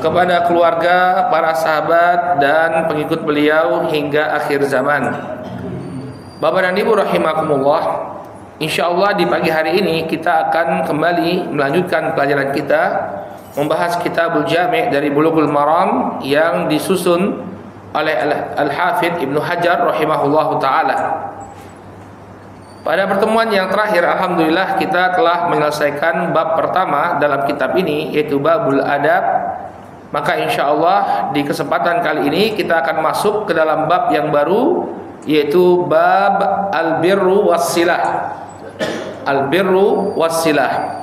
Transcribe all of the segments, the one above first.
kepada keluarga, para sahabat dan pengikut beliau hingga akhir zaman. Bapak dan Ibu rahimakumullah, insyaallah di pagi hari ini kita akan kembali melanjutkan pelajaran kita membahas Kitabul Jami' dari Bulughul Maram yang disusun oleh Al-Hafidz Ibnu Hajar rahimahullahu taala. Pada pertemuan yang terakhir, alhamdulillah kita telah menyelesaikan bab pertama dalam kitab ini, yaitu Babul Adab. Maka insyaallah di kesempatan kali ini kita akan masuk ke dalam bab yang baru, yaitu bab al-birru was-silah. Al-birru was-silah.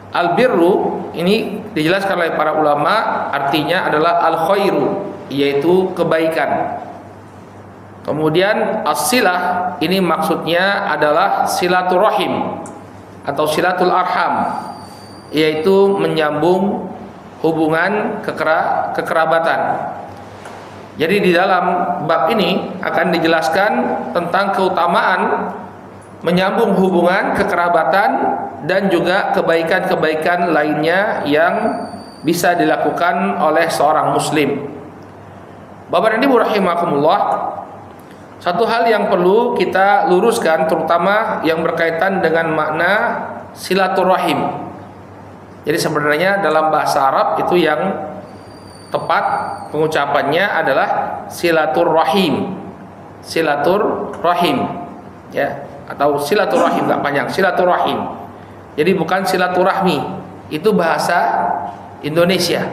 Al-birru ini dijelaskan oleh para ulama, artinya adalah al-khairu, yaitu kebaikan. Kemudian as-silah ini maksudnya adalah silaturahim atau silatul arham, yaitu menyambung hubungan kekerabatan. Jadi di dalam bab ini akan dijelaskan tentang keutamaan menyambung hubungan kekerabatan dan juga kebaikan-kebaikan lainnya yang bisa dilakukan oleh seorang muslim. Bapak dan Ibu rahimakumullah, satu hal yang perlu kita luruskan terutama yang berkaitan dengan makna silaturahim. Jadi sebenarnya dalam bahasa Arab itu yang tepat pengucapannya adalah silaturrahim. Silaturrahim, ya, atau silaturrahim, enggak panjang, silaturrahim. Jadi bukan silaturahmi, itu bahasa Indonesia.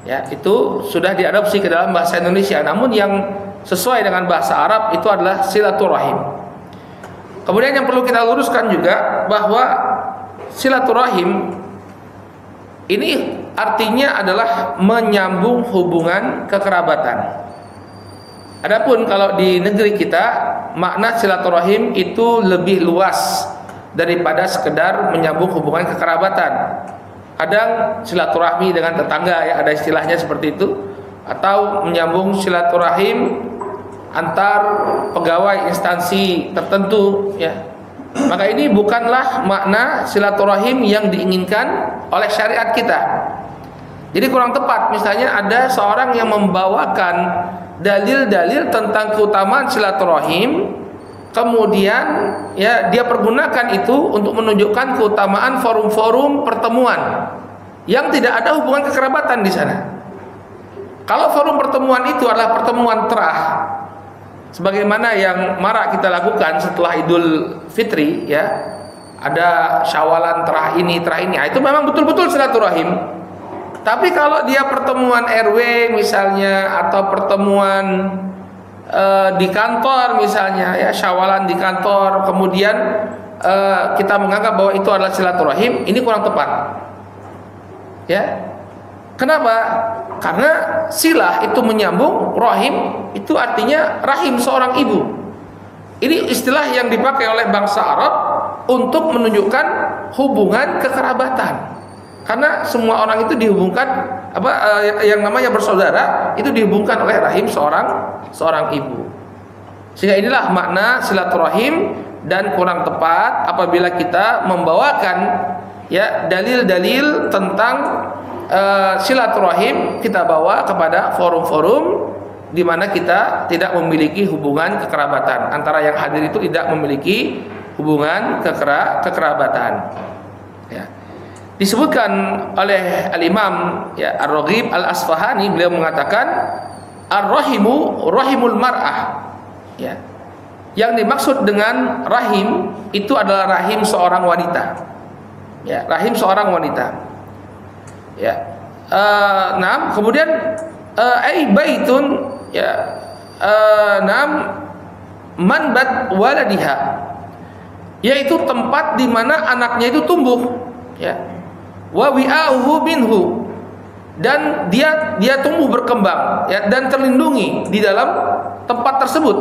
Ya, itu sudah diadopsi ke dalam bahasa Indonesia. Namun yang sesuai dengan bahasa Arab itu adalah silaturahim. Kemudian yang perlu kita luruskan juga bahwa silaturahim ini artinya adalah menyambung hubungan kekerabatan. Adapun kalau di negeri kita makna silaturahim itu lebih luas daripada sekedar menyambung hubungan kekerabatan. Kadang silaturahmi dengan tetangga, ya, ada istilahnya seperti itu, atau menyambung silaturahim antar pegawai instansi tertentu, ya. Maka ini bukanlah makna silaturahim yang diinginkan oleh syariat kita. Jadi kurang tepat. Misalnya ada seorang yang membawakan dalil-dalil tentang keutamaan silaturahim, kemudian ya dia pergunakan itu untuk menunjukkan keutamaan forum-forum pertemuan yang tidak ada hubungan kekerabatan di sana. Kalau forum pertemuan itu adalah pertemuan terah, sebagaimana yang marak kita lakukan setelah Idul Fitri, ya, ada syawalan terah ini, itu memang betul-betul silaturahim. Tapi kalau dia pertemuan RW misalnya, atau pertemuan di kantor misalnya, ya, syawalan di kantor, kemudian kita menganggap bahwa itu adalah silaturahim, ini kurang tepat, ya. Kenapa? Karena silah itu menyambung, rahim itu artinya rahim seorang ibu. Ini istilah yang dipakai oleh bangsa Arab untuk menunjukkan hubungan kekerabatan. Karena semua orang itu dihubungkan yang namanya bersaudara itu dihubungkan oleh rahim seorang ibu. Sehingga inilah makna silaturahim, dan kurang tepat apabila kita membawakan, ya, dalil-dalil tentang silaturahim kita bawa kepada forum-forum di mana kita tidak memiliki hubungan kekerabatan, antara yang hadir itu tidak memiliki hubungan kekerabatan, ya. Disebutkan oleh Al-Imam, ya, Ar-Raghib Al-Asfahani, beliau mengatakan ar-rahimu rahimul mar'ah, ya. Yang dimaksud dengan rahim itu adalah rahim seorang wanita, ya, rahim seorang wanita, ya. Kemudian baitun, ya, manbat waladiha, yaitu tempat di mana anaknya itu tumbuh, ya. Wa wi'ahu minhu, dan dia tumbuh berkembang, ya, dan terlindungi di dalam tempat tersebut,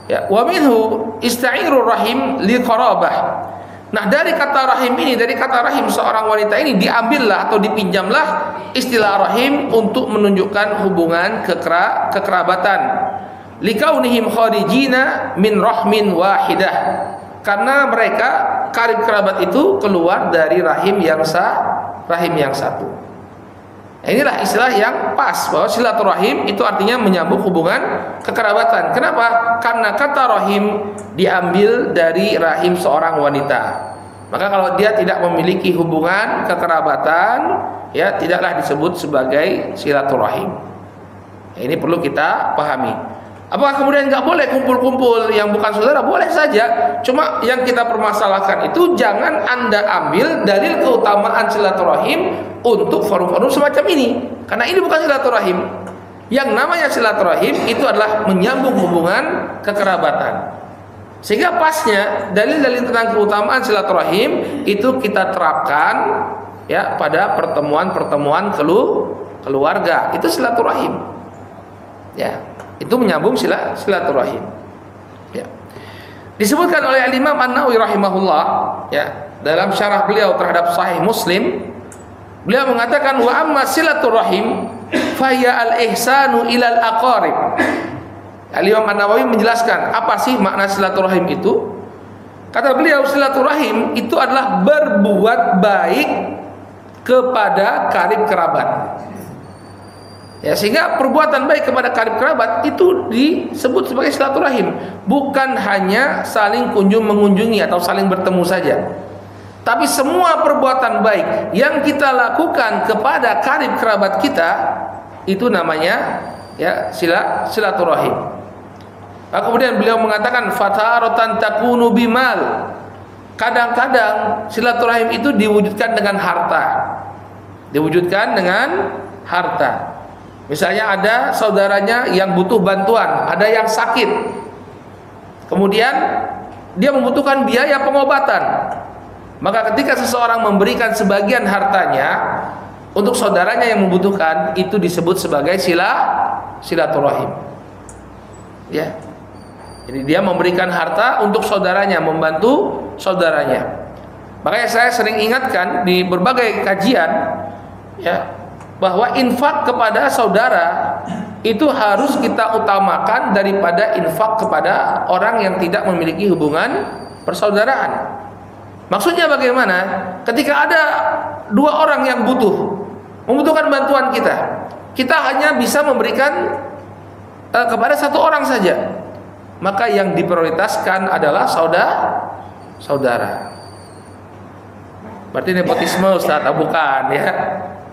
ya. Wa minhu ista'irur rahim li qarabah. Nah, dari kata rahim ini, dari kata rahim seorang wanita ini diambillah atau dipinjamlah istilah rahim untuk menunjukkan hubungan kekerabatan. Likaunihim kharijina min rahmin wahidah, karena mereka karib kerabat itu keluar dari rahim yang satu. Inilah istilah yang pas, bahwa silaturahim itu artinya menyambung hubungan kekerabatan. Kenapa? Karena kata rahim diambil dari rahim seorang wanita. Maka kalau dia tidak memiliki hubungan kekerabatan, ya tidaklah disebut sebagai silaturahim. Ini perlu kita pahami. Apakah kemudian nggak boleh kumpul-kumpul yang bukan saudara? Boleh saja. Cuma yang kita permasalahkan itu jangan Anda ambil dalil keutamaan silaturahim untuk forum-forum semacam ini. Karena ini bukan silaturahim. Yang namanya silaturahim itu adalah menyambung hubungan kekerabatan. Sehingga pasnya dalil-dalil tentang keutamaan silaturahim itu kita terapkan ya pada pertemuan-pertemuan keluarga. Itu silaturahim. Ya. Itu menyambung silaturahim. Ya. Disebutkan oleh Imam An-Nawawi rahimahullah ya, dalam syarah beliau terhadap Sahih Muslim, beliau mengatakan wa amma silaturahim fa hiya al-ihsanu ilal aqarib. Imam An-Nawawi menjelaskan apa sih makna silaturahim itu. Kata beliau, silaturahim itu adalah berbuat baik kepada karib kerabat. Ya, sehingga perbuatan baik kepada karib kerabat itu disebut sebagai silaturahim, bukan hanya saling kunjung mengunjungi atau saling bertemu saja. Tapi semua perbuatan baik yang kita lakukan kepada karib kerabat kita itu namanya ya silaturahim. Kemudian beliau mengatakan fataratan takunu bimal. Kadang-kadang silaturahim itu diwujudkan dengan harta. Diwujudkan dengan harta. Misalnya ada saudaranya yang butuh bantuan, ada yang sakit. Kemudian dia membutuhkan biaya pengobatan. Maka ketika seseorang memberikan sebagian hartanya untuk saudaranya yang membutuhkan, itu disebut sebagai silaturahim. Ya. Jadi dia memberikan harta untuk saudaranya, membantu saudaranya. Makanya saya sering ingatkan di berbagai kajian ya, bahwa infak kepada saudara itu harus kita utamakan daripada infak kepada orang yang tidak memiliki hubungan persaudaraan. Maksudnya bagaimana? Ketika ada dua orang yang membutuhkan bantuan kita hanya bisa memberikan kepada satu orang saja. Maka yang diprioritaskan adalah saudara. Berarti nepotisme Ustaz, bukan ya.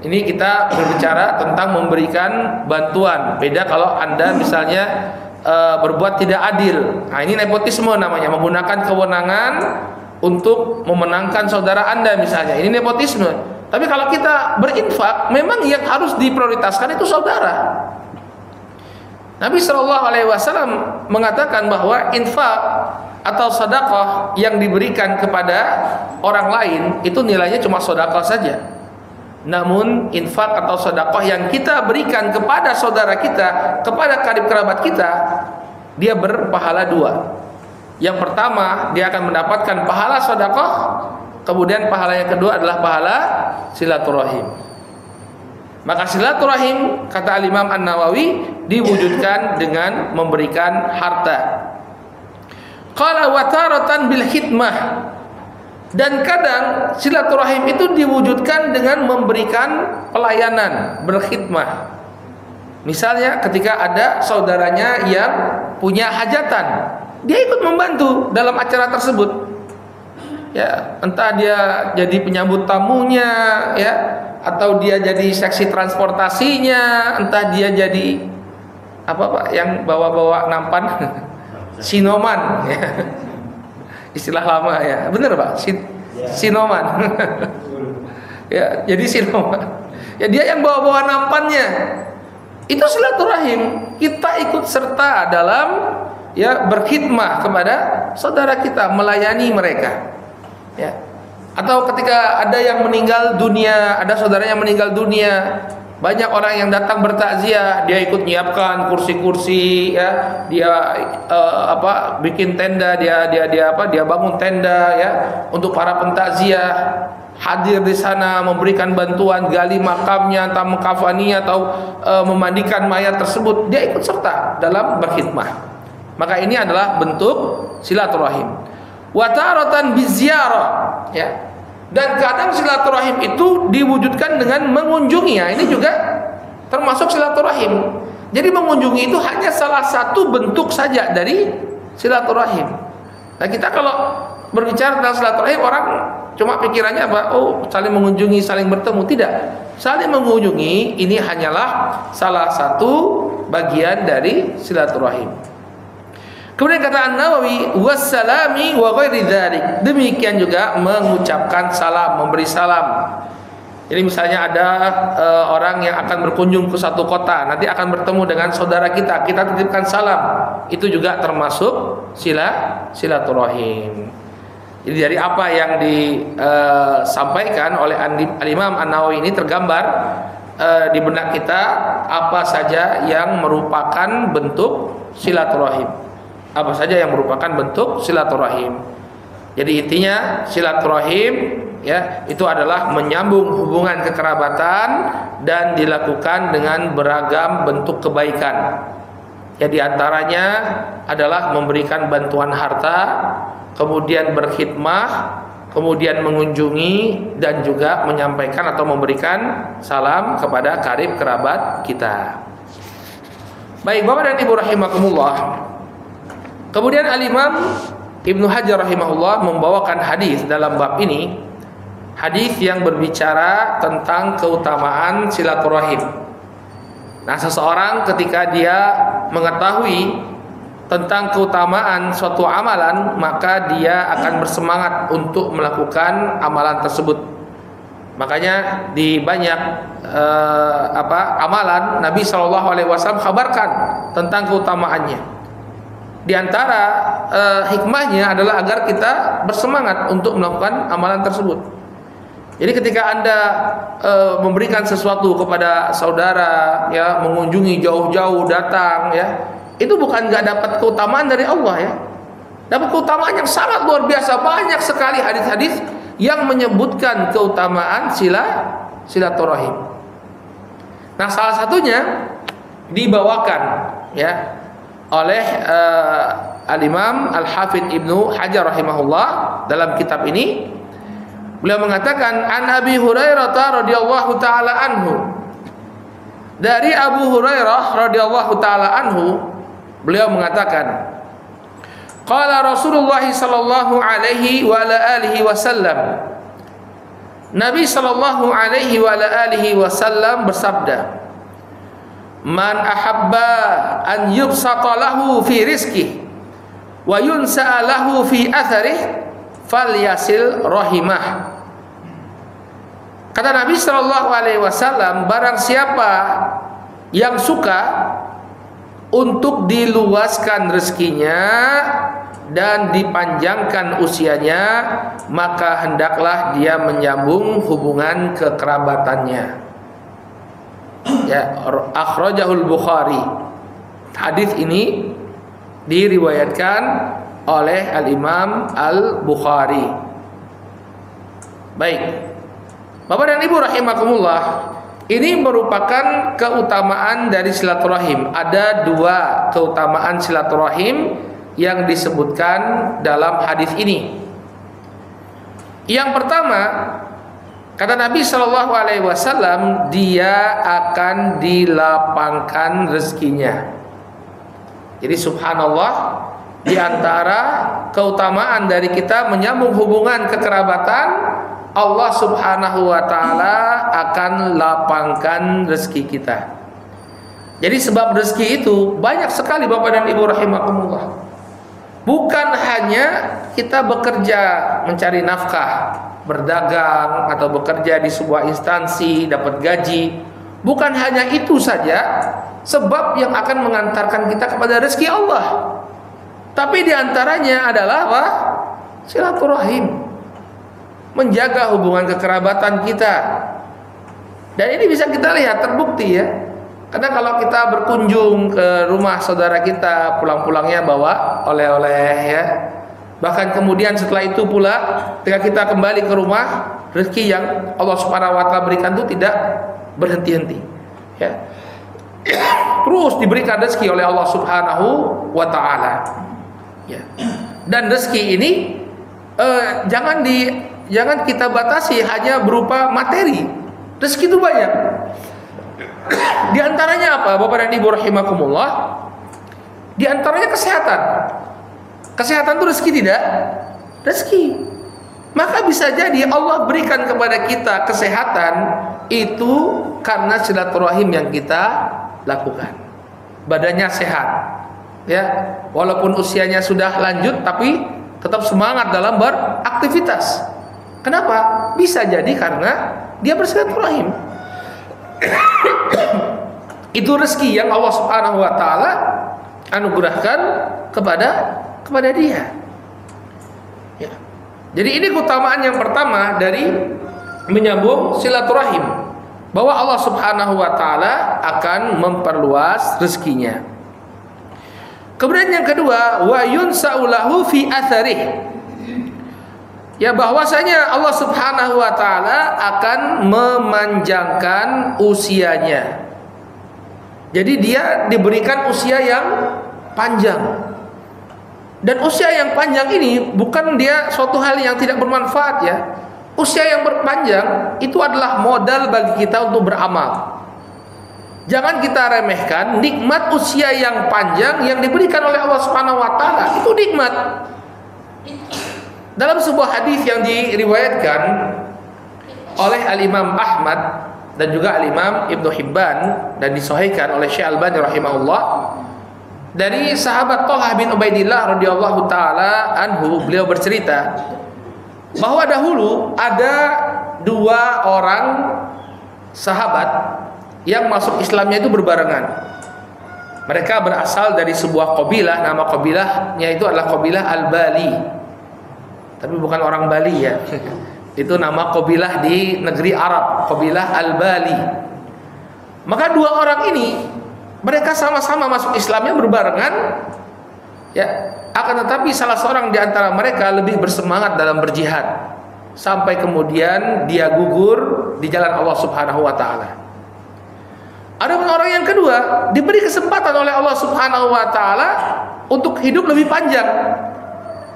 Ini kita berbicara tentang memberikan bantuan. Beda kalau Anda misalnya berbuat tidak adil. Nah, ini nepotisme namanya, menggunakan kewenangan untuk memenangkan saudara Anda misalnya. Ini nepotisme. Tapi kalau kita berinfak, memang yang harus diprioritaskan itu saudara. Nabi SAW mengatakan bahwa infak atau sedekah yang diberikan kepada orang lain itu nilainya cuma sedekah saja. Namun infak atau sedekah yang kita berikan kepada saudara kita, kepada karib kerabat kita, dia berpahala dua. Yang pertama, dia akan mendapatkan pahala sedekah, kemudian pahala yang kedua adalah pahala silaturahim. Maka silaturahim, kata Imam An-Nawawi, diwujudkan dengan memberikan harta. Qala wa taratan bil khidmah. Dan kadang silaturahim itu diwujudkan dengan memberikan pelayanan, berkhidmah. Misalnya ketika ada saudaranya yang punya hajatan, dia ikut membantu dalam acara tersebut. Ya, entah dia jadi penyambut tamunya, ya, atau dia jadi seksi transportasinya, entah dia jadi apa Pak yang bawa-bawa nampan, sinoman, ya. Istilah lama ya, bener Pak, sinoman. Ya, jadi sinoman. Ya, dia yang bawa-bawa nampannya. Itu silaturahim. Kita ikut serta dalam ya berkhidmah kepada saudara kita, melayani mereka. Ya. Atau ketika ada yang meninggal dunia, ada saudaranya meninggal dunia, banyak orang yang datang bertakziah, dia ikut nyiapkan kursi-kursi, ya, dia bikin tenda, dia bangun tenda ya untuk para pentakziah, hadir di sana, memberikan bantuan, gali makamnya, entah mengkafaninya atau memandikan mayat tersebut, dia ikut serta dalam berkhidmah. Maka ini adalah bentuk silaturahim. Wa taratan biziarah, ya. Dan kadang silaturahim itu diwujudkan dengan mengunjungi. Ya, ini juga termasuk silaturahim. Jadi mengunjungi itu hanya salah satu bentuk saja dari silaturahim. Nah, kita kalau berbicara tentang silaturahim, orang cuma pikirannya apa? Oh, saling mengunjungi, saling bertemu. Tidak. Saling mengunjungi ini hanyalah salah satu bagian dari silaturahim. Kemudian kata An-Nawawi, wassalami wa ghairi dzalik. Demikian juga mengucapkan salam, memberi salam. Jadi misalnya ada orang yang akan berkunjung ke satu kota, nanti akan bertemu dengan saudara kita titipkan salam. Itu juga termasuk silaturahim. Jadi dari apa yang disampaikan oleh Al-Imam An-Nawawi ini tergambar di benak kita apa saja yang merupakan bentuk silaturahim. Apa saja yang merupakan bentuk silaturahim. Jadi intinya silaturahim ya itu adalah menyambung hubungan kekerabatan dan dilakukan dengan beragam bentuk kebaikan. Ya diantaranya adalah memberikan bantuan harta, kemudian berkhidmah, kemudian mengunjungi dan juga menyampaikan atau memberikan salam kepada karib kerabat kita. Baik Bapak dan Ibu rahimakumullah. Kemudian Al-Imam Ibnu Hajar rahimahullah membawakan hadis dalam bab ini, hadis yang berbicara tentang keutamaan silaturahim. Nah, seseorang ketika dia mengetahui tentang keutamaan suatu amalan, maka dia akan bersemangat untuk melakukan amalan tersebut. Makanya di banyak amalan Nabi SAW kabarkan tentang keutamaannya. Di antara hikmahnya adalah agar kita bersemangat untuk melakukan amalan tersebut. Jadi ketika Anda memberikan sesuatu kepada saudara, ya, mengunjungi jauh-jauh datang, ya, itu bukan nggak dapat keutamaan dari Allah, ya, dapat keutamaan yang sangat luar biasa. Banyak sekali hadis-hadis yang menyebutkan keutamaan silaturahim. Nah, salah satunya dibawakan, ya, oleh Al-Imam Al-Hafidh Ibnu Hajar rahimahullah dalam kitab ini. Beliau mengatakan an Abi Hurairah radhiyallahu taala anhu. Dari Abu Hurairah radhiyallahu taala anhu, beliau mengatakan qala Rasulullah sallallahu alaihi wa ala alihi wasallam. Nabi sallallahu alaihi wa ala alihi wasallam bersabda, man ahabba an yubsata lahu fi rizqihi wa yunsa'a lahu fi atharihi falyasil rahimah. Kata Nabi sallallahu alaihi wasallam, barang siapa yang suka untuk diluaskan rezekinya dan dipanjangkan usianya, maka hendaklah dia menyambung hubungan kekerabatannya. Ya, akhrajahul Bukhari. Hadis ini diriwayatkan oleh Al-Imam Al-Bukhari. Baik. Bapak dan Ibu rahimakumullah, ini merupakan keutamaan dari silaturahim. Ada dua keutamaan silaturahim yang disebutkan dalam hadis ini. Yang pertama, kata Nabi Shallallahu Alaihi Wasallam, dia akan dilapangkan rezekinya. Jadi subhanallah, di antara keutamaan dari kita menyambung hubungan kekerabatan, Allah Subhanahu Wa Taala akan lapangkan rezeki kita. Jadi sebab rezeki itu banyak sekali Bapak dan Ibu rahimakumullah. Bukan hanya kita bekerja mencari nafkah, berdagang atau bekerja di sebuah instansi dapat gaji. Bukan hanya itu saja sebab yang akan mengantarkan kita kepada rezeki Allah. Tapi diantaranya adalah apa? Silaturahim, menjaga hubungan kekerabatan kita. Dan ini bisa kita lihat terbukti, ya. Karena kalau kita berkunjung ke rumah saudara kita, pulang-pulangnya bawa oleh-oleh, ya. Bahkan kemudian setelah itu pula ketika kita kembali ke rumah, rezeki yang Allah Subhanahu wa taala berikan itu tidak berhenti-henti, ya. Terus diberikan rezeki oleh Allah Subhanahu wa taala. Ya. Dan rezeki ini jangan jangan kita batasi hanya berupa materi. Rezeki itu banyak. Di antaranya apa? Bapak dan Ibu rahimakumullah. Di antaranya kesehatan. Kesehatan itu rezeki tidak? Rezeki. Maka bisa jadi Allah berikan kepada kita kesehatan itu karena silaturahim yang kita lakukan. Badannya sehat, ya, walaupun usianya sudah lanjut tapi tetap semangat dalam beraktivitas. Kenapa? Bisa jadi karena dia bersilaturahim. Itu rezeki yang Allah Subhanahu wa taala anugerahkan kepada dia. Ya. Jadi ini keutamaan yang pertama dari menyambung silaturahim, bahwa Allah Subhanahu wa taala akan memperluas rezekinya. Kemudian yang kedua, wa yunsa'u lahu fi atharih. Ya, bahwasanya Allah Subhanahu wa taala akan memanjangkan usianya. Jadi dia diberikan usia yang panjang. Dan usia yang panjang ini bukan dia suatu hal yang tidak bermanfaat, ya. Usia yang berpanjang itu adalah modal bagi kita untuk beramal. Jangan kita remehkan nikmat usia yang panjang yang diberikan oleh Allah Subhanahu wa taala. Itu nikmat. Dalam sebuah hadis yang diriwayatkan oleh Al-Imam Ahmad dan juga Al-Imam Ibnu Hibban dan disahihkan oleh Syekh Albani rahimahullah, dari sahabat Thalhah bin Ubaidillah radhiyallahu taala anhu, beliau bercerita bahwa dahulu ada dua orang sahabat yang masuk Islamnya itu berbarengan. Mereka berasal dari sebuah kabilah, nama kabilahnya itu adalah kabilah Al-Bali. Tapi bukan orang Bali, ya. Itu nama kabilah di negeri Arab, kabilah Al-Bali. Maka dua orang ini mereka sama-sama masuk Islamnya berbarengan, ya. Akan tetapi salah seorang di antara mereka lebih bersemangat dalam berjihad sampai kemudian dia gugur di jalan Allah Subhanahu wa taala. Adapun orang yang kedua diberi kesempatan oleh Allah Subhanahu wa taala untuk hidup lebih panjang.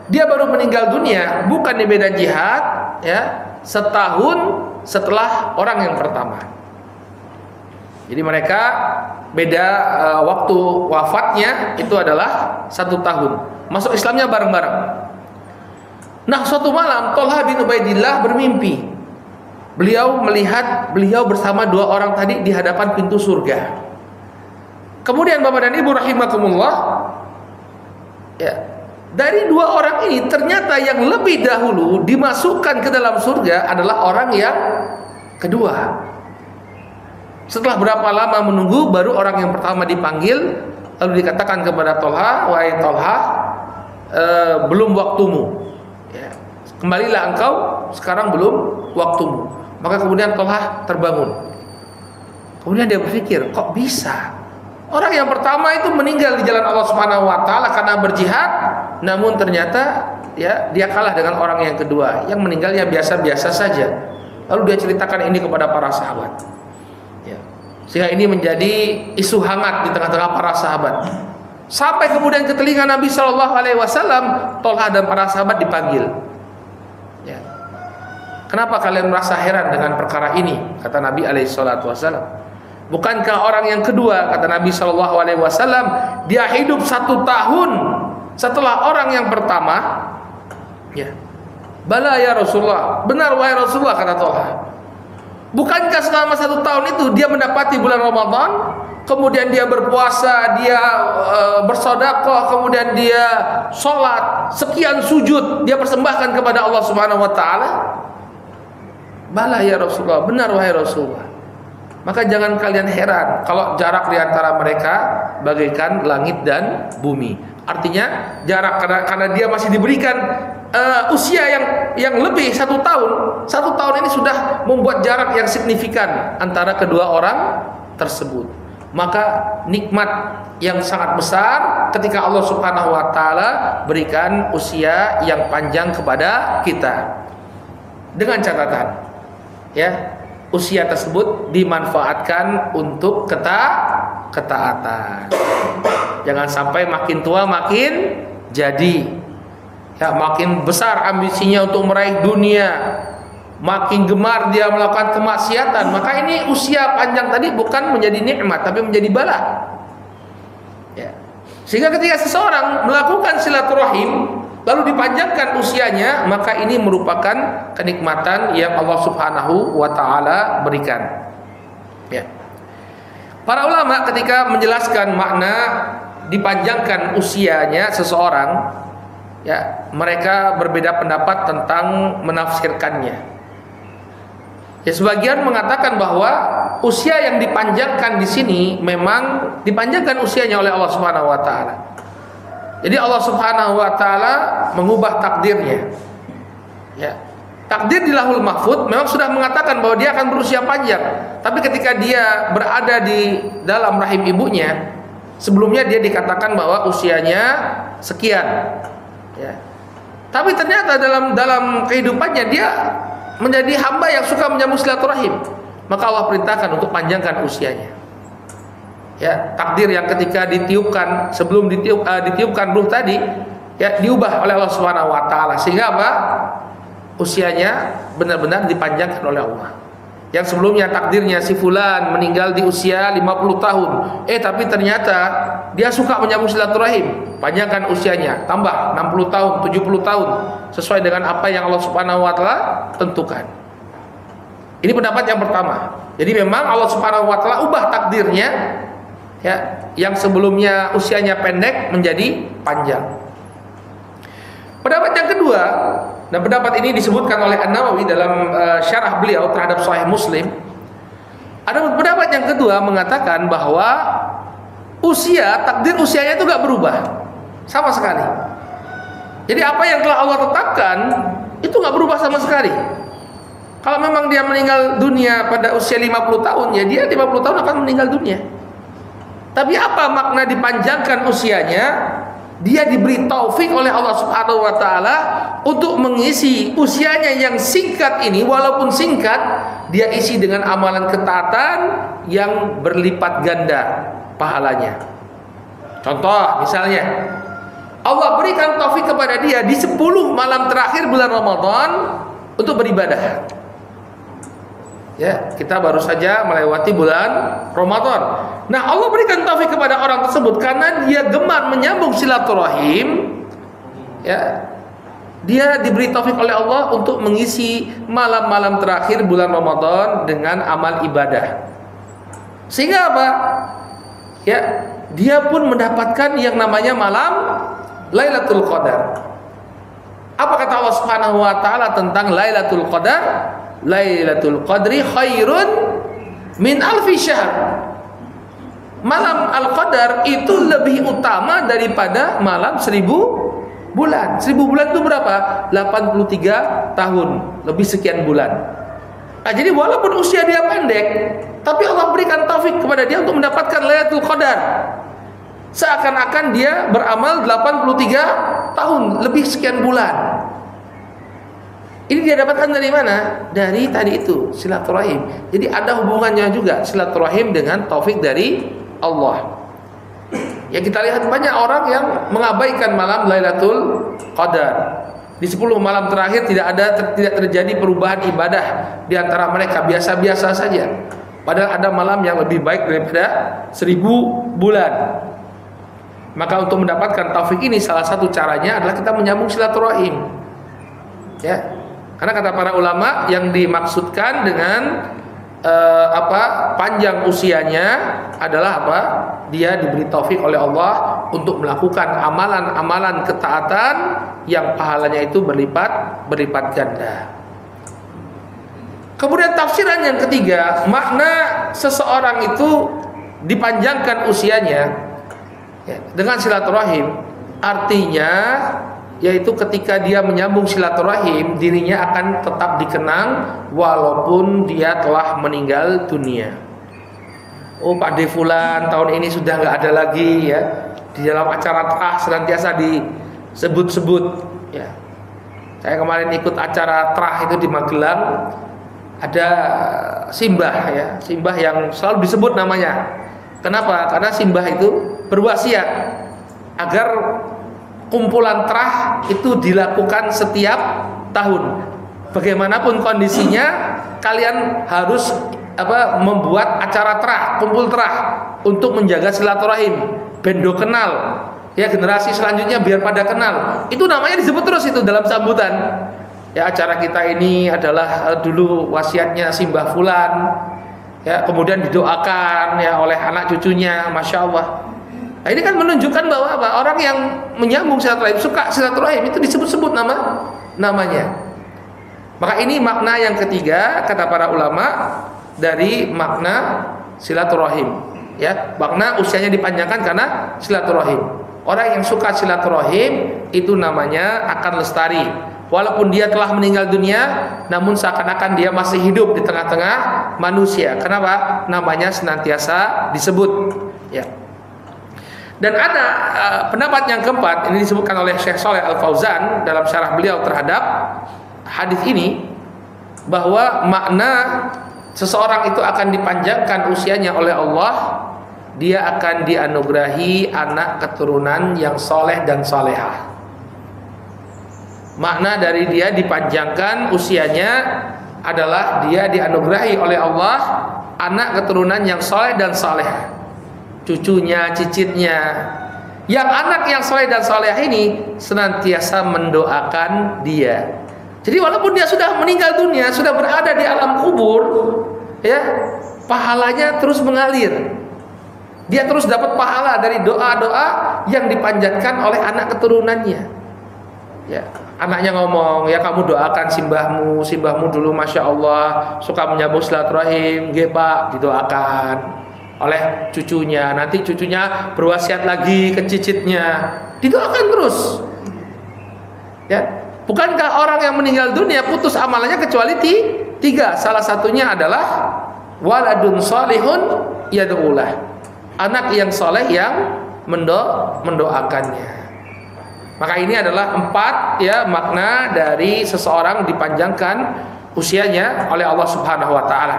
Dia baru meninggal dunia bukan di medan jihad, ya, setahun setelah orang yang pertama. Jadi mereka beda waktu wafatnya itu adalah 1 tahun. Masuk Islamnya bareng-bareng. Nah, suatu malam Thalhah bin Ubaidillah bermimpi. Beliau melihat beliau bersama dua orang tadi di hadapan pintu surga. Kemudian Bapak dan Ibu rahimakumullah, ya, dari dua orang ini ternyata yang lebih dahulu dimasukkan ke dalam surga adalah orang yang kedua. Setelah berapa lama menunggu, baru orang yang pertama dipanggil, lalu dikatakan kepada Thalhah, wahai Thalhah, belum waktumu, ya. Kembalilah engkau, sekarang belum waktumu. Maka kemudian Thalhah terbangun. Kemudian dia berpikir, kok bisa? Orang yang pertama itu meninggal di jalan Allah Subhanahu wa taala karena berjihad, namun ternyata, ya, dia kalah dengan orang yang kedua yang meninggalnya biasa-biasa saja. Lalu dia ceritakan ini kepada para sahabat, ya. Sehingga ini menjadi isu hangat di tengah-tengah para sahabat. Sampai kemudian ke telinga Nabi Shallallahu Alaihi Wasallam, Thalhah dan para sahabat dipanggil. Ya. Kenapa kalian merasa heran dengan perkara ini? Kata Nabi Alaihi Wasallam. Bukankah orang yang kedua, kata Nabi Shallallahu Alaihi Wasallam, dia hidup 1 tahun setelah orang yang pertama? Ya. Bala ya Rasulullah. Benar wahai Rasulullah, kata Thalhah. Bukankah selama 1 tahun itu dia mendapati bulan Ramadan, kemudian dia berpuasa, dia bersedekah, kemudian dia sholat, sekian sujud dia persembahkan kepada Allah Subhanahu wa taala? Bala ya Rasulullah, benar wahai Rasulullah. Maka jangan kalian heran kalau jarak di antara mereka bagaikan langit dan bumi. Artinya jarak karena dia masih diberikan usia yang lebih 1 tahun. 1 tahun ini sudah membuat jarak yang signifikan antara kedua orang tersebut. Maka nikmat yang sangat besar ketika Allah Subhanahu wa taala berikan usia yang panjang kepada kita. Dengan catatan, ya, usia tersebut dimanfaatkan untuk ketaatan. Jangan sampai makin tua makin jadi. ya makin besar ambisinya untuk meraih dunia, makin gemar dia melakukan kemaksiatan, maka ini usia panjang tadi bukan menjadi nikmat tapi menjadi bala. Ya. Sehingga ketika seseorang melakukan silaturahim lalu dipanjangkan usianya, maka ini merupakan kenikmatan yang Allah Subhanahu wa taala berikan. Ya. Para ulama ketika menjelaskan makna dipanjangkan usianya seseorang, ya, mereka berbeda pendapat tentang menafsirkannya. Ya, sebagian mengatakan bahwa usia yang dipanjangkan di sini memang dipanjangkan usianya oleh Allah Subhanahu wa taala. Jadi Allah Subhanahu wa taala mengubah takdirnya. Ya. Takdir di Lauhul Mahfuz memang sudah mengatakan bahwa dia akan berusia panjang. Tapi ketika dia berada di dalam rahim ibunya, sebelumnya dia dikatakan bahwa usianya sekian. Ya. Tapi ternyata dalam kehidupannya dia menjadi hamba yang suka menyambung silaturahim. Maka Allah perintahkan untuk panjangkan usianya. Ya, takdir yang ketika ditiupkan sebelum ditiupkan ruh tadi, ya, diubah oleh Allah Subhanahu wa taala sehingga apa? Usianya benar-benar dipanjangkan oleh Allah. Yang sebelumnya takdirnya si fulan meninggal di usia 50 tahun. Tapi ternyata dia suka menyambung silaturahim. Panjangkan usianya, tambah 60 tahun, 70 tahun sesuai dengan apa yang Allah Subhanahu wa taala tentukan. Ini pendapat yang pertama. Jadi memang Allah Subhanahu wa taala ubah takdirnya, ya, yang sebelumnya usianya pendek menjadi panjang. Pendapat yang kedua, dan pendapat ini disebutkan oleh An-Nawawi dalam syarah beliau terhadap Sahih Muslim. Ada pendapat yang kedua mengatakan bahwa takdir usianya itu gak berubah sama sekali. Jadi apa yang telah Allah tetapkan itu gak berubah sama sekali. Kalau memang dia meninggal dunia pada usia 50 tahun, ya dia 50 tahun akan meninggal dunia. Tapi apa makna dipanjangkan usianya? Dia diberi taufik oleh Allah Subhanahu wa taala untuk mengisi usianya yang singkat ini, walaupun singkat, dia isi dengan amalan ketaatan yang berlipat ganda pahalanya. Contoh misalnya, Allah berikan taufik kepada dia di 10 malam terakhir bulan Ramadan untuk beribadah. Ya, kita baru saja melewati bulan Ramadan. Nah, Allah berikan taufik kepada orang tersebut karena dia gemar menyambung silaturahim. Ya, dia diberi taufik oleh Allah untuk mengisi malam-malam terakhir bulan Ramadan dengan amal ibadah. Sehingga apa? Ya, dia pun mendapatkan yang namanya malam Lailatul Qadar. Apa kata Allah Subhanahu wa taala tentang Lailatul Qadar? Lailatul Qadri khairun min alfi syahr. Malam Al-Qadar itu lebih utama daripada malam 1000 bulan. 1000 bulan itu berapa? 83 tahun, lebih sekian bulan. Nah, jadi walaupun usia dia pendek, tapi Allah berikan taufik kepada dia untuk mendapatkan Lailatul Qadar. Seakan-akan dia beramal 83 tahun, lebih sekian bulan. Ini dia dapatkan dari mana? Dari tadi itu, silaturahim. Jadi ada hubungannya juga silaturahim dengan taufik dari Allah. Ya, kita lihat banyak orang yang mengabaikan malam Lailatul Qadar. Di 10 malam terakhir tidak terjadi perubahan ibadah di antara mereka, biasa-biasa saja. Padahal ada malam yang lebih baik daripada 1000 bulan. Maka untuk mendapatkan taufik ini salah satu caranya adalah kita menyambung silaturahim. Ya. Karena kata para ulama yang dimaksudkan dengan panjang usianya adalah apa? Dia diberi taufik oleh Allah untuk melakukan amalan-amalan ketaatan yang pahalanya itu berlipat ganda. Kemudian tafsiran yang ketiga, makna seseorang itu dipanjangkan usianya, ya, dengan silaturahim, artinya yaitu ketika dia menyambung silaturahim, dirinya akan tetap dikenang walaupun dia telah meninggal dunia. Oh, Pak De Fulan tahun ini sudah nggak ada lagi, ya. Di dalam acara terah senantiasa disebut-sebut, ya. Saya kemarin ikut acara terah itu di Magelang, ada simbah, ya, simbah yang selalu disebut namanya. Kenapa? Karena simbah itu berwasiat agar kumpulan terah itu dilakukan setiap tahun. Bagaimanapun kondisinya, kalian harus membuat acara terah, kumpul terah untuk menjaga silaturahim, bendo kenal, ya generasi selanjutnya biar pada kenal. Itu namanya disebut terus itu dalam sambutan. Ya, acara kita ini adalah dulu wasiatnya Simbah Fulan, ya kemudian didoakan ya oleh anak cucunya, masya Allah. Nah, ini kan menunjukkan bahwa orang yang menyambung silaturahim, suka silaturahim itu disebut-sebut namanya. Maka ini makna yang ketiga kata para ulama dari makna silaturahim. Ya, makna usianya dipanjangkan karena silaturahim. Orang yang suka silaturahim itu namanya akan lestari. Walaupun dia telah meninggal dunia, namun seakan-akan dia masih hidup di tengah-tengah manusia. Kenapa? Namanya senantiasa disebut. Ya. Dan ada pendapat yang keempat, ini disebutkan oleh Syekh Shalih Al Fauzan dalam syarah beliau terhadap hadis ini, bahwa makna seseorang itu akan dipanjangkan usianya oleh Allah, dia akan dianugerahi anak keturunan yang soleh dan solehah. Makna dari dia dipanjangkan usianya adalah dia dianugerahi oleh Allah anak keturunan yang soleh dan solehah, cucunya, cicitnya. Yang anak yang soleh dan solehah ini senantiasa mendoakan dia. Jadi walaupun dia sudah meninggal dunia, sudah berada di alam kubur, ya, pahalanya terus mengalir. Dia terus dapat pahala dari doa-doa yang dipanjatkan oleh anak keturunannya. Ya, anaknya ngomong, ya kamu doakan simbahmu dulu, masya Allah, suka menyambung silaturahim, nggih Pak, didoakan oleh cucunya. Nanti cucunya berwasiat lagi ke cicitnya, didoakan terus. Ya. Bukankah orang yang meninggal dunia putus amalannya kecuali tiga? Salah satunya adalah waladun salihun yad'ulah, anak yang soleh yang mendoakannya. Maka ini adalah 4 ya makna dari seseorang dipanjangkan usianya oleh Allah Subhanahu wa taala.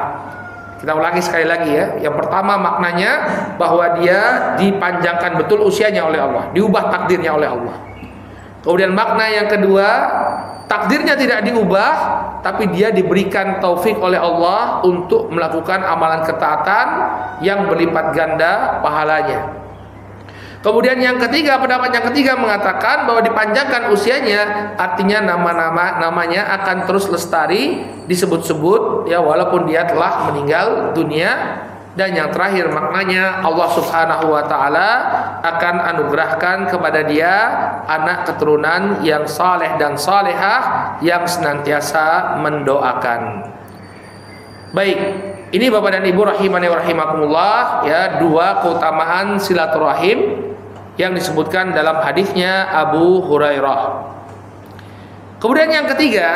Kita ulangi sekali lagi ya. Yang pertama maknanya bahwa dia dipanjangkan betul usianya oleh Allah, diubah takdirnya oleh Allah. Kemudian makna yang kedua, takdirnya tidak diubah, tapi dia diberikan taufik oleh Allah untuk melakukan amalan ketaatan yang berlipat ganda pahalanya. Kemudian yang ketiga, pendapat yang ketiga mengatakan bahwa dipanjangkan usianya artinya namanya akan terus lestari, disebut-sebut ya walaupun dia telah meninggal dunia. Dan yang terakhir maknanya Allah Subhanahu wa taala akan anugerahkan kepada dia anak keturunan yang saleh dan salehah yang senantiasa mendoakan. Baik, ini Bapak dan Ibu rahimani wa rahimakumullah ya, 2 keutamaan silaturahim yang disebutkan dalam hadisnya Abu Hurairah. Kemudian yang ketiga,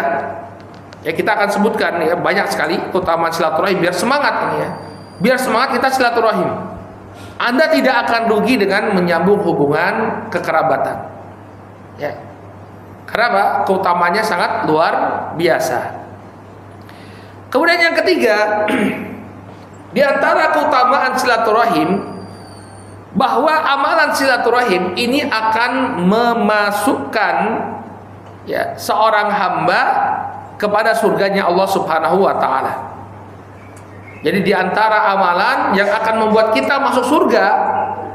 ya kita akan sebutkan ya banyak sekali keutamaan silaturahim biar semangat ini ya. Biar semangat kita silaturahim. Anda tidak akan rugi dengan menyambung hubungan kekerabatan. Ya. Karena keutamanya sangat luar biasa. Kemudian yang ketiga, di antara keutamaan silaturahim bahwa amalan silaturahim ini akan memasukkan ya seorang hamba kepada surganya Allah Subhanahu wa taala. Jadi di antara amalan yang akan membuat kita masuk surga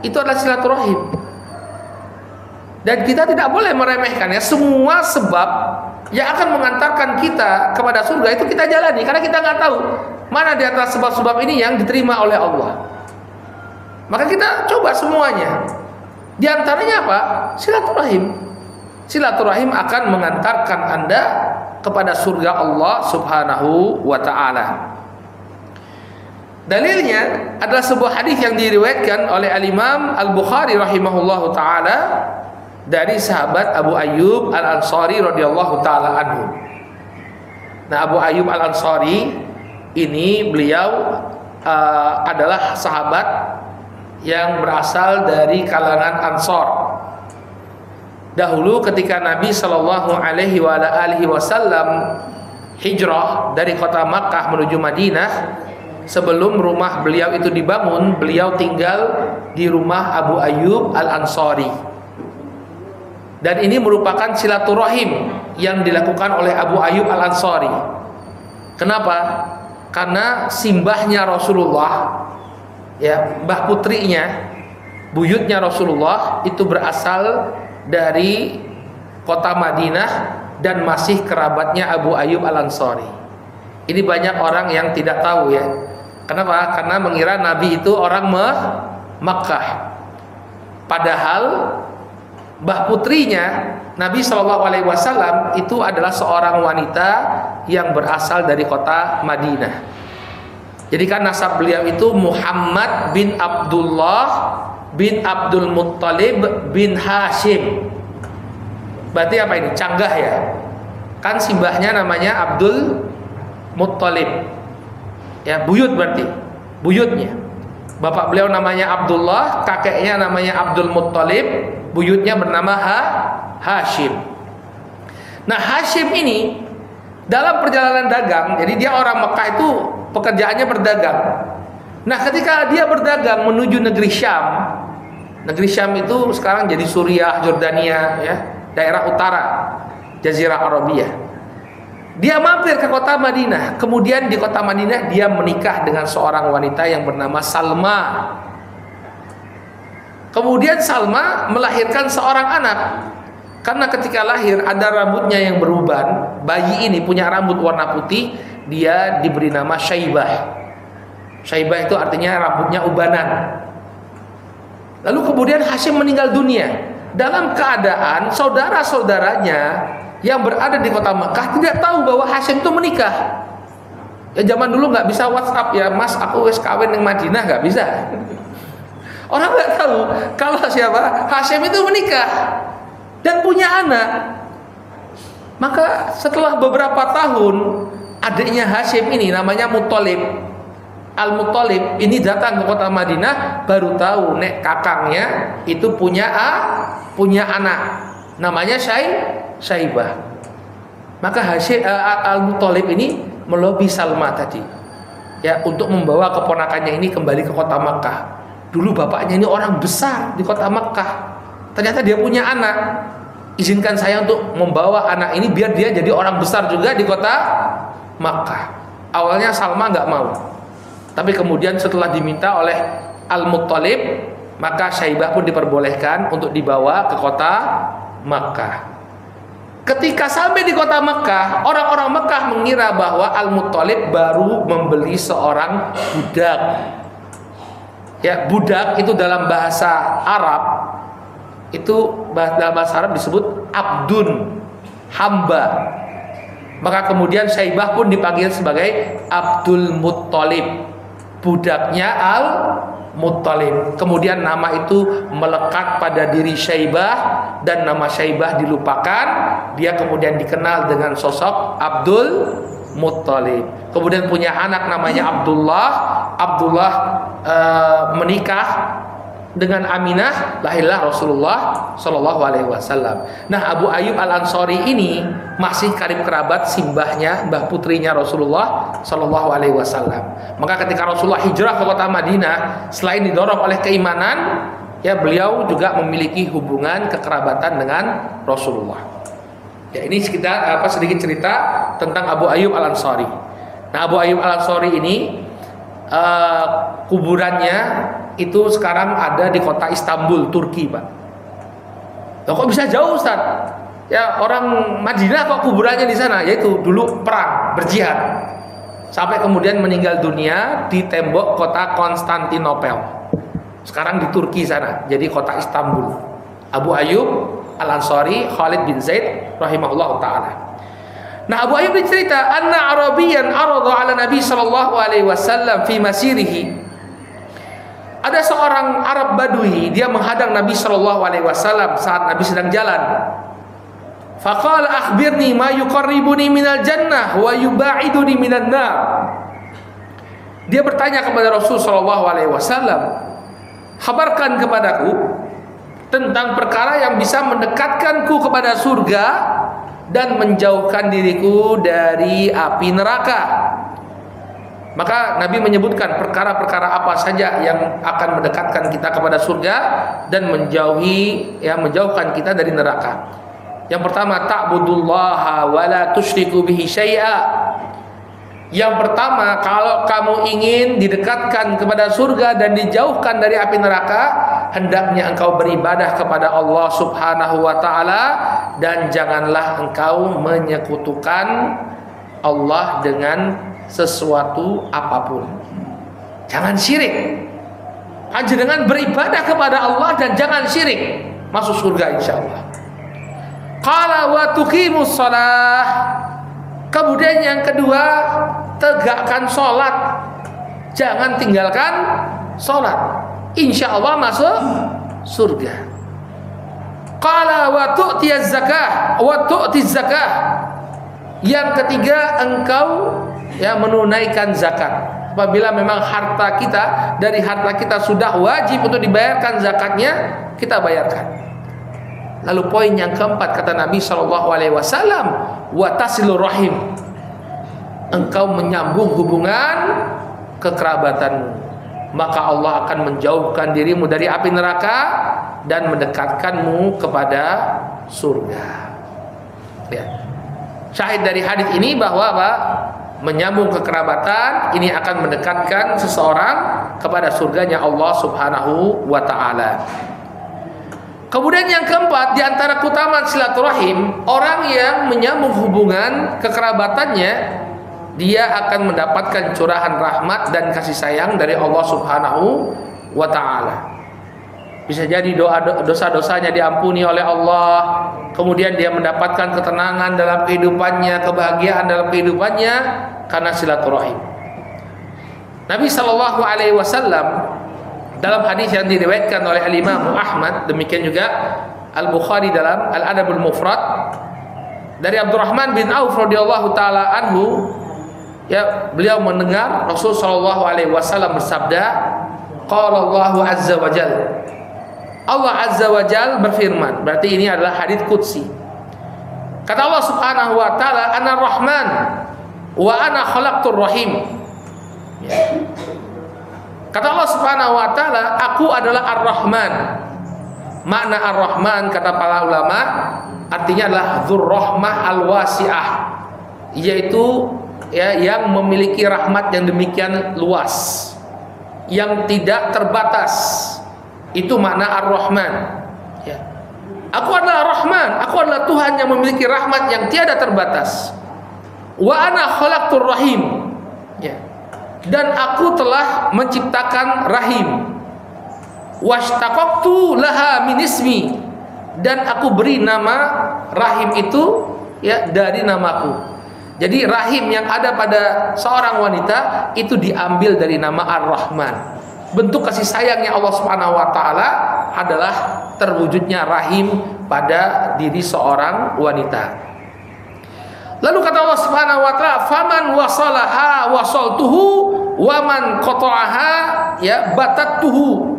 itu adalah silaturahim. Dan kita tidak boleh meremehkan ya, semua sebab yang akan mengantarkan kita kepada surga itu kita jalani, karena kita nggak tahu mana di antara sebab-sebab ini yang diterima oleh Allah. Maka kita coba semuanya. Di antaranya apa? Silaturahim. Silaturahim akan mengantarkan Anda kepada surga Allah Subhanahu wa taala. Dalilnya adalah sebuah hadis yang diriwayatkan oleh Al-Imam Al-Bukhari rahimahullahu taala dari sahabat Abu Ayyub Al-Ansari radhiyallahu taala anhu. Nah, Abu Ayyub Al-Ansari ini beliau adalah sahabat yang berasal dari kalangan Ansor. Dahulu ketika Nabi Shallallahu alaihi wasallam hijrah dari kota Makkah menuju Madinah, sebelum rumah beliau itu dibangun, beliau tinggal di rumah Abu Ayyub Al-Ansari. Dan ini merupakan silaturahim yang dilakukan oleh Abu Ayyub Al-Ansari. Kenapa? Karena simbahnya Rasulullah, ya, mbah putrinya, buyutnya Rasulullah itu berasal dari kota Madinah dan masih kerabatnya Abu Ayyub Al-Ansari. Ini banyak orang yang tidak tahu, ya. Kenapa? Karena mengira Nabi itu orang Makkah. Padahal mbah putrinya Nabi SAW itu adalah seorang wanita yang berasal dari kota Madinah. Jadi kan nasab beliau itu Muhammad bin Abdullah bin Abdul Muttalib bin Hashim. Berarti apa ini? Canggah, ya. Kan simbahnya namanya Abdul Muttalib. Ya, buyut berarti. Buyutnya. Bapak beliau namanya Abdullah, kakeknya namanya Abdul Muttalib, buyutnya bernama Hashim. Nah, Hashim ini dalam perjalanan dagang, jadi dia orang Mekah itu pekerjaannya berdagang. Nah, ketika dia berdagang menuju negeri Syam itu sekarang jadi Suriah, Jordania, ya, daerah utara Jazirah Arabia. Dia mampir ke kota Madinah. Kemudian di kota Madinah dia menikah dengan seorang wanita yang bernama Salma. Kemudian Salma melahirkan seorang anak. Karena ketika lahir ada rambutnya yang beruban. Bayi ini punya rambut warna putih. Dia diberi nama Syaibah. Syaibah itu artinya rambutnya ubanan. Lalu kemudian Hashim meninggal dunia dalam keadaan saudara-saudaranya yang berada di kota Mekah tidak tahu bahwa Hashim itu menikah. Ya, zaman dulu nggak bisa WhatsApp, ya, Mas aku wis kawin di Madinah, nggak bisa. Orang nggak tahu kalau siapa Hashim itu menikah dan punya anak. Maka setelah beberapa tahun adiknya Hashim ini namanya Muttalib, Al-Muttalib ini datang ke kota Madinah, baru tahu nek kakangnya itu punya anak namanya Syaibah. Maka Al-Muttalib ini melobi Salma tadi, ya, untuk membawa keponakannya ini kembali ke kota Makkah. Dulu bapaknya ini orang besar di kota Makkah. Ternyata dia punya anak. Izinkan saya untuk membawa anak ini biar dia jadi orang besar juga di kota Makkah. Awalnya Salma nggak mau. Tapi kemudian setelah diminta oleh Al-Muttalib, maka Syaibah pun diperbolehkan untuk dibawa ke kota Makkah. Ketika sampai di kota Makkah, orang-orang Makkah mengira bahwa Al-Muttalib baru membeli seorang budak. Ya, budak itu dalam bahasa Arab dalam bahasa Arab disebut abdun, hamba. Maka kemudian Syaibah pun dipanggil sebagai Abdul Muttalib, budaknya Al-Muttalib. Kemudian nama itu melekat pada diri Syaibah dan nama Syaibah dilupakan. Dia kemudian dikenal dengan sosok Abdul Muttalib. Kemudian punya anak namanya Abdullah. Abdullah menikah dengan Aminah, lahirlah Rasulullah Shallallahu Alaihi Wasallam. Nah, Abu Ayyub Al-Ansari ini masih karib kerabat simbahnya, mbah putrinya Rasulullah Shallallahu Alaihi Wasallam. Maka ketika Rasulullah hijrah ke kota Madinah, selain didorong oleh keimanan, ya, beliau juga memiliki hubungan kekerabatan dengan Rasulullah. Ya, ini sekitar sedikit cerita tentang Abu Ayyub Al-Ansari. Nah, Abu Ayyub Al-Ansari ini kuburannya itu sekarang ada di kota Istanbul, Turki, Pak. Loh, kok bisa jauh, Ustaz? Ya, orang Madinah kok kuburannya di sana? Yaitu dulu perang, berjihad. Sampai kemudian meninggal dunia di tembok kota Konstantinopel. Sekarang di Turki sana, jadi kota Istanbul. Abu Ayyub Al-Ansari Khalid bin Zaid rahimahullah taala. Nah, Abu Ayyub bercerita, anna Arabiyan arada ala Nabi sallallahu alaihi wasallam fi masirihi. Ada seorang Arab Badui, dia menghadang Nabi sallallahu alaihi wasallam saat Nabi sedang jalan. Faqala akhbirni ma yuqarribuni minal jannah wa yubaiduni minan nar. Dia bertanya kepada Rasul sallallahu alaihi wasallam, "Kabarkan kepadaku tentang perkara yang bisa mendekatkanku kepada surga dan menjauhkan diriku dari api neraka." Maka Nabi menyebutkan perkara-perkara apa saja yang akan mendekatkan kita kepada surga dan menjauhkan kita dari neraka. Yang pertama, ta'budullaha wa la tusyriku bihi syai'a. Yang pertama, kalau kamu ingin didekatkan kepada surga dan dijauhkan dari api neraka, hendaknya engkau beribadah kepada Allah Subhanahu wa taala dan janganlah engkau menyekutukan Allah dengan sesuatu apapun. Jangan syirik. Panjenengan beribadah kepada Allah dan jangan syirik, masuk surga insyaallah. Qala wa tuqimus shalah. Kemudian yang kedua, tegakkan sholat, jangan tinggalkan sholat, insyaallah masuk surga. Qala wa tu'tiyaz zakah wa tu'tiz zakah. Yang ketiga, engkau menunaikan zakat. Apabila memang harta kita, dari harta kita sudah wajib untuk dibayarkan zakatnya, kita bayarkan. Lalu poin yang keempat kata Nabi SAW, wa tasilur rahim. Engkau menyambung hubungan kekerabatanmu, maka Allah akan menjauhkan dirimu dari api neraka dan mendekatkanmu kepada surga. Ya. Syahid dari hadis ini bahwa menyambung kekerabatan ini akan mendekatkan seseorang kepada surganya Allah Subhanahu wa taala. Kemudian yang keempat, di antara keutamaan silaturahim, orang yang menyambung hubungan kekerabatannya, dia akan mendapatkan curahan rahmat dan kasih sayang dari Allah Subhanahu wa taala. Bisa jadi dosa-dosanya diampuni oleh Allah, kemudian dia mendapatkan ketenangan dalam kehidupannya, kebahagiaan dalam kehidupannya karena silaturahim. Nabi sallallahu alaihi wasallam dalam hadis yang diriwayatkan oleh Al-Imam Ahmad, demikian juga Al-Bukhari dalam Al-Adabul Mufrad, dari Abdurrahman bin Auf radhiyallahu taala anhu, beliau mendengar Rasul sallallahu alaihi wasallam bersabda, qala Allahu azza wa jalla. Allah azza wa jalla berfirman, berarti ini adalah hadis qudsi. Kata Allah Subhanahu wa taala, ana rahman wa ana khalaqtur rahim. Kata Allah Subhanahu wa taala, aku adalah Ar-Rahman. Makna Ar-Rahman kata para ulama artinya adalah dzur-rahmah al-wasi'ah, yaitu yang memiliki rahmat yang demikian luas, yang tidak terbatas. Itu makna Ar-Rahman. Aku adalah Rahman, aku adalah Tuhan yang memiliki rahmat yang tiada terbatas. Wa ana khalaqtur rahim. Dan aku telah menciptakan rahim. Washtaqaqtu laha min ismi. Dan aku beri nama rahim itu dari namaku. Jadi rahim yang ada pada seorang wanita itu diambil dari nama Ar-Rahman. Bentuk kasih sayangnya Allah Subhanahu wa taala adalah terwujudnya rahim pada diri seorang wanita. Lalu kata Allah Subhanahu wa taala, "Faman wasalaha wasaltuhu wa man qata'aha batattuhu."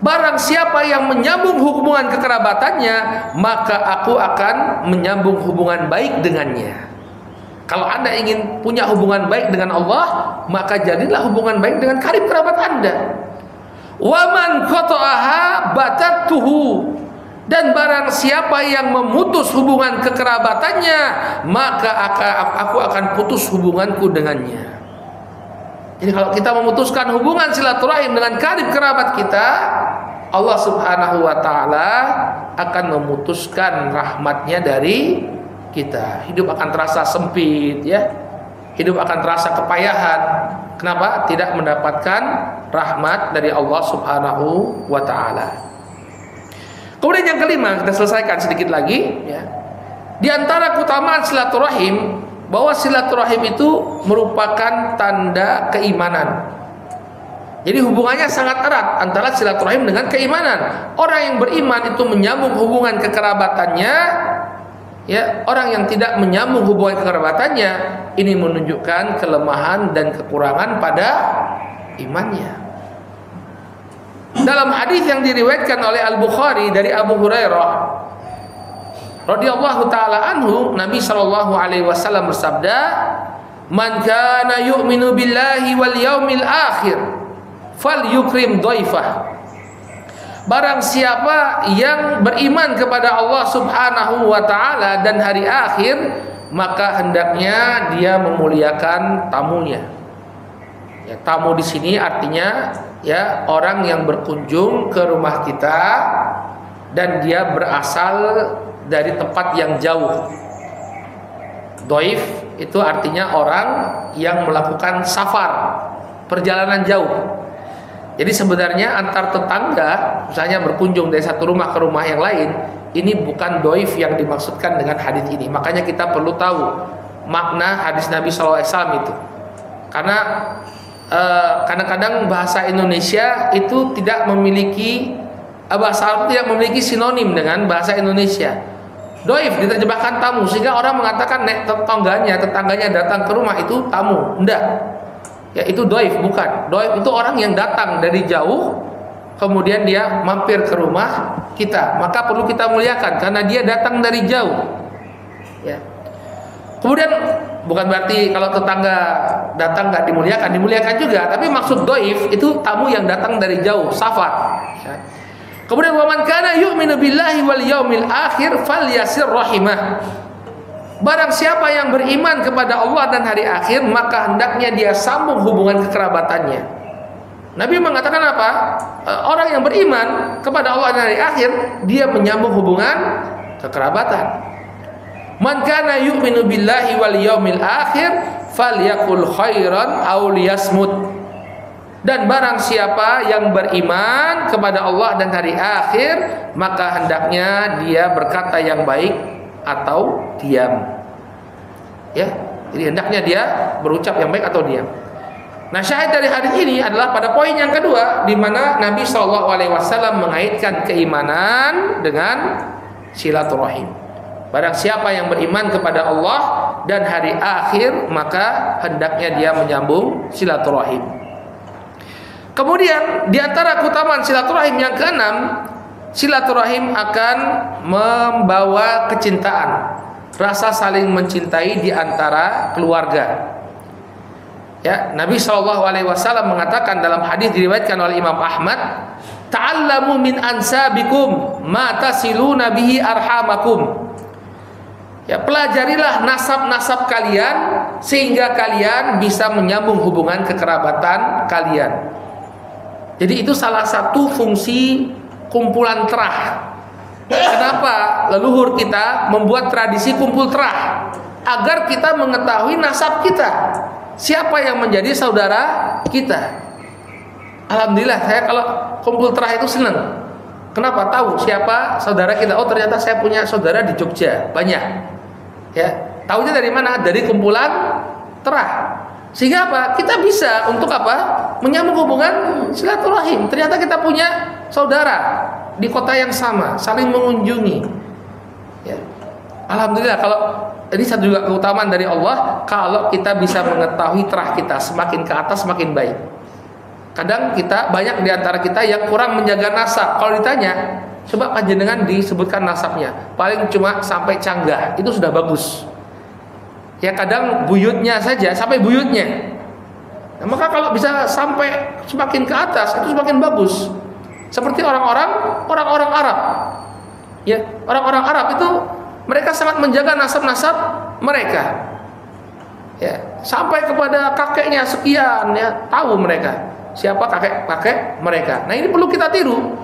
Barang siapa yang menyambung hubungan kekerabatannya, maka aku akan menyambung hubungan baik dengannya. Kalau Anda ingin punya hubungan baik dengan Allah, maka jadilah hubungan baik dengan karib kerabat Anda. Wa man qata'aha batattuhu. Dan barang siapa yang memutus hubungan kekerabatannya, maka aku akan putus hubunganku dengannya. Jadi kalau kita memutuskan hubungan silaturahim dengan karib kerabat kita, Allah Subhanahu wa taala akan memutuskan rahmatnya dari kita. Hidup akan terasa sempit, hidup akan terasa kepayahan. Kenapa? Tidak mendapatkan rahmat dari Allah Subhanahu wa taala. Kemudian yang kelima, kita selesaikan sedikit lagi, Di antara keutamaan silaturahim, bahwa silaturahim itu merupakan tanda keimanan. Jadi hubungannya sangat erat antara silaturahim dengan keimanan. Orang yang beriman itu menyambung hubungan kekerabatannya, orang yang tidak menyambung hubungan kekerabatannya, ini menunjukkan kelemahan dan kekurangan pada imannya. Dalam hadis yang diriwayatkan oleh Al-Bukhari dari Abu Hurairah radhiyallahu taala anhu, Nabi sallallahu alaihi wasallam bersabda, Man kana yu'minu billahi wal yaumil akhir falyukrim dhaifah. Barang siapa yang beriman kepada Allah Subhanahu wa taala dan hari akhir, maka hendaknya dia memuliakan tamunya. Ya, tamu di sini artinya ya orang yang berkunjung ke rumah kita dan dia berasal dari tempat yang jauh. Dhaif itu artinya orang yang melakukan safar, perjalanan jauh. Jadi sebenarnya antar tetangga, misalnya berkunjung dari satu rumah ke rumah yang lain, ini bukan dhaif yang dimaksudkan dengan hadis ini. Makanya kita perlu tahu makna hadis Nabi SAW itu. Karena kadang-kadang bahasa Indonesia itu tidak memiliki, bahasa Arab tidak memiliki sinonim dengan bahasa Indonesia. Dhaif diterjemahkan tamu, sehingga orang mengatakan tetangganya datang ke rumah itu tamu. Enggak. Ya, itu dhaif, bukan. Dhaif itu orang yang datang dari jauh kemudian dia mampir ke rumah kita, maka perlu kita muliakan karena dia datang dari jauh. Ya. Kemudian bukan berarti kalau tetangga datang nggak dimuliakan, dimuliakan juga. Tapi maksud dhaif itu tamu yang datang dari jauh, safar. Ya. Kemudian waman kana yu'minu billahi wal yaumil akhir falyasir rahimah. Barang siapa yang beriman kepada Allah dan hari akhir, maka hendaknya dia sambung hubungan kekerabatannya. Nabi mengatakan apa? Orang yang beriman kepada Allah dan hari akhir, dia menyambung hubungan kekerabatan. Man kana yu'minu billahi wal yaumil akhir falyakul khairan aw liyasmut. Dan barang siapa yang beriman kepada Allah dan hari akhir, maka hendaknya dia berkata yang baik atau diam. Ya, jadi hendaknya dia berucap yang baik atau diam. Nah, syahid dari hadis ini adalah pada poin yang kedua, di mana Nabi SAW mengaitkan keimanan dengan silaturahim. Barang siapa yang beriman kepada Allah dan hari akhir, maka hendaknya dia menyambung silaturahim. Kemudian di antara keutamaan silaturahim yang keenam, silaturahim akan membawa kecintaan, rasa saling mencintai di antara keluarga. Ya, Nabi SAW mengatakan dalam hadis diriwayatkan oleh Imam Ahmad, "Ta'allamu min ansabikum ma tasiluna bihi arhamakum." Ya, pelajarilah nasab-nasab kalian sehingga kalian bisa menyambung hubungan kekerabatan kalian. Jadi itu salah satu fungsi kumpulan terah. Kenapa leluhur kita membuat tradisi kumpul terah? Agar kita mengetahui nasab kita, siapa yang menjadi saudara kita. Alhamdulillah, saya kalau kumpul terah itu senang. Kenapa? Tahu siapa saudara kita. Oh, ternyata saya punya saudara di Jogja, banyak. Ya, tahunya dari mana? Dari kumpulan terah. Sehingga apa? Kita bisa untuk apa? Menyambung hubungan silaturahim. Ternyata kita punya saudara di kota yang sama, saling mengunjungi. Ya. Alhamdulillah, kalau ini satu juga keutamaan dari Allah, kalau kita bisa mengetahui terah kita, semakin ke atas semakin baik. Kadang kita banyak di antara kita yang kurang menjaga nasab. Kalau ditanya, coba panjenengan disebutkan nasabnya, paling cuma sampai canggah, itu sudah bagus. Ya, kadang buyutnya saja sampai buyutnya. Nah, maka kalau bisa sampai semakin ke atas itu semakin bagus. Seperti orang-orang Arab. Ya, orang-orang Arab itu mereka sangat menjaga nasab-nasab mereka. Ya, sampai kepada kakeknya sekian, ya, tahu mereka siapa kakek mereka. Nah, ini perlu kita tiru.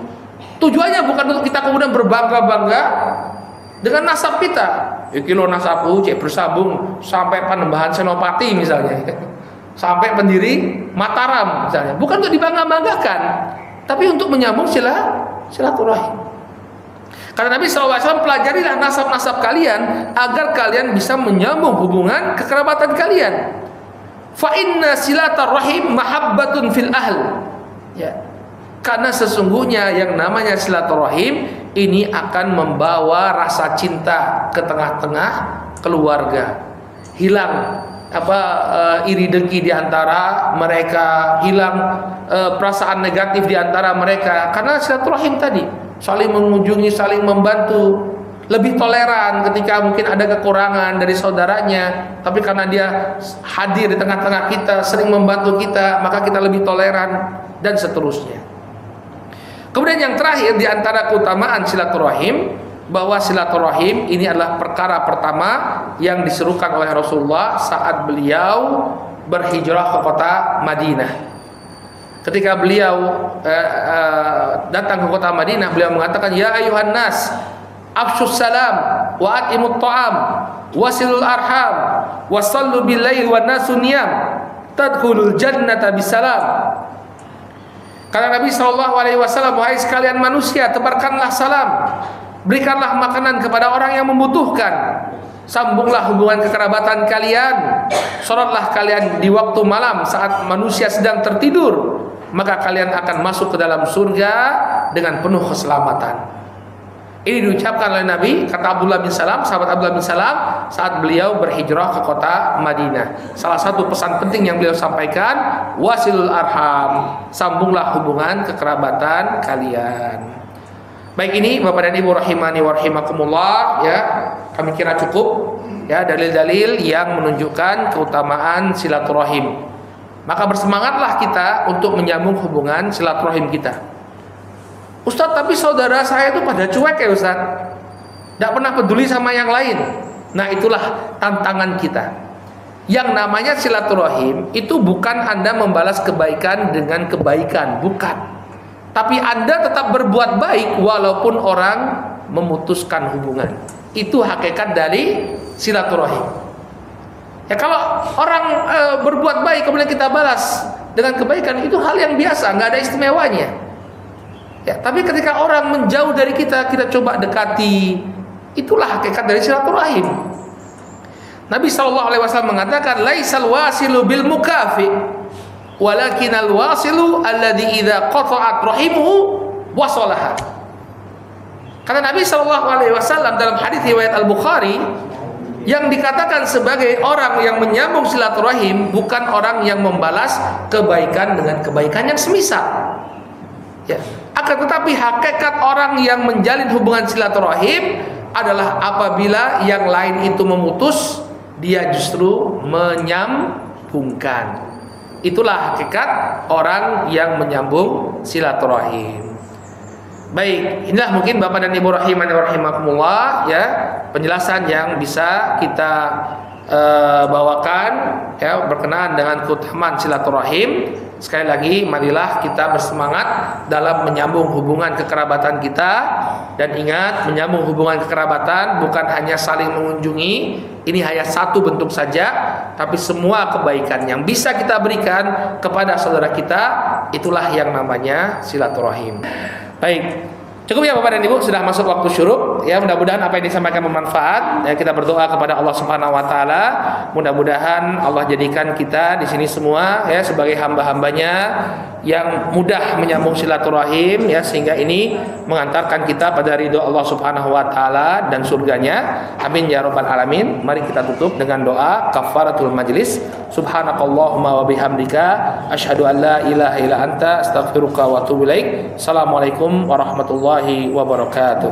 Tujuannya bukan untuk kita kemudian berbangga-bangga dengan nasab kita. Iki lo nasabku cek bersambung sampai Panembahan Senopati misalnya, sampai pendiri Mataram misalnya. Bukan untuk dibangga-banggakan, tapi untuk menyambung silaturahim. Karena Nabi SAW pelajarilah nasab-nasab kalian agar kalian bisa menyambung hubungan kekerabatan kalian. Fa inna silaturahim mahabbatun fil ahl. Ya. Karena sesungguhnya yang namanya silaturahim ini akan membawa rasa cinta ke tengah-tengah keluarga. Hilang iri dengki di antara mereka, hilang perasaan negatif di antara mereka karena silaturahim tadi, saling mengunjungi, saling membantu. lebih toleran ketika mungkin ada kekurangan dari saudaranya, tapi karena dia hadir di tengah-tengah kita, sering membantu kita, maka kita lebih toleran, dan seterusnya. Kemudian yang terakhir di antara keutamaan silaturahim, bahwa silaturahim ini adalah perkara pertama yang diserukan oleh Rasulullah saat beliau berhijrah ke kota Madinah. Ketika beliau datang ke kota Madinah, beliau mengatakan, ya ayuhan nas, afshus salam wa atimut ta'am wasilul arham wasallu bil lail wan nasu niyam tadkhulul jannata bisalam. Kata Nabi SAW, wahai sekalian manusia, tebarkanlah salam, berikanlah makanan kepada orang yang membutuhkan, sambunglah hubungan kekerabatan kalian, sholatlah kalian di waktu malam saat manusia sedang tertidur, maka kalian akan masuk ke dalam surga dengan penuh keselamatan. Ini diucapkan oleh Nabi, kata Abdullah bin Salam, sahabat Abdullah bin Salam, saat beliau berhijrah ke kota Madinah. Salah satu pesan penting yang beliau sampaikan, wasilul arham, sambunglah hubungan kekerabatan kalian. Baik, ini Bapak dan Ibu rahimani wa rahimakumullah, ya, kami kira cukup ya dalil-dalil yang menunjukkan keutamaan silaturahim. Maka bersemangatlah kita untuk menyambung hubungan silaturahim kita. Ustadz, tapi saudara saya itu pada cuek ya Ustadz, tidak pernah peduli sama yang lain. Nah, itulah tantangan kita. Yang namanya silaturahim itu bukan Anda membalas kebaikan dengan kebaikan, bukan. Tapi Anda tetap berbuat baik walaupun orang memutuskan hubungan. Itu hakikat dari silaturahim. Ya, kalau orang berbuat baik kemudian kita balas dengan kebaikan, itu hal yang biasa, nggak ada istimewanya. Ya, tapi ketika orang menjauh dari kita, kita coba dekati. Itulah hakikat dari silaturahim. Nabi SAW mengatakan, laisal wasilu bil mukafi, walakinal wasilu alladhi idza qata'at rahimuhu wasalaha. Kata Nabi SAW dalam hadis riwayat Al-Bukhari, yang dikatakan sebagai orang yang menyambung silaturahim bukan orang yang membalas kebaikan dengan kebaikan yang semisal. Ya, akan tetapi hakikat orang yang menjalin hubungan silaturahim adalah apabila yang lain itu memutus, dia justru menyambungkan. Itulah hakikat orang yang menyambung silaturahim. Baik, inilah mungkin Bapak dan Ibu rahimani wa rahimakumullah, ya, penjelasan yang bisa kita bawakan ya berkenaan dengan keutamaan silaturahim. Sekali lagi, marilah kita bersemangat dalam menyambung hubungan kekerabatan kita. Dan ingat, menyambung hubungan kekerabatan bukan hanya saling mengunjungi, ini hanya satu bentuk saja, tapi semua kebaikan yang bisa kita berikan kepada saudara kita, itulah yang namanya silaturahim. Baik, cukup ya Bapak dan Ibu, sudah masuk waktu syuruk. Ya, mudah-mudahan apa yang disampaikan bermanfaat. Ya, kita berdoa kepada Allah Subhanahu wa taala, mudah-mudahan Allah jadikan kita di sini semua ya sebagai hamba-hambanya yang mudah menyambung silaturahim, ya, sehingga ini mengantarkan kita pada ridho Allah Subhanahu wa taala dan surganya. Amin ya rabbal alamin. Mari kita tutup dengan doa kafaratul majlis. Subhanakallahumma wa bihamdika asyhadu an la ilaha illa anta astaghfiruka wa atubu ilaik. Assalamualaikum warahmatullahi wabarakatuh.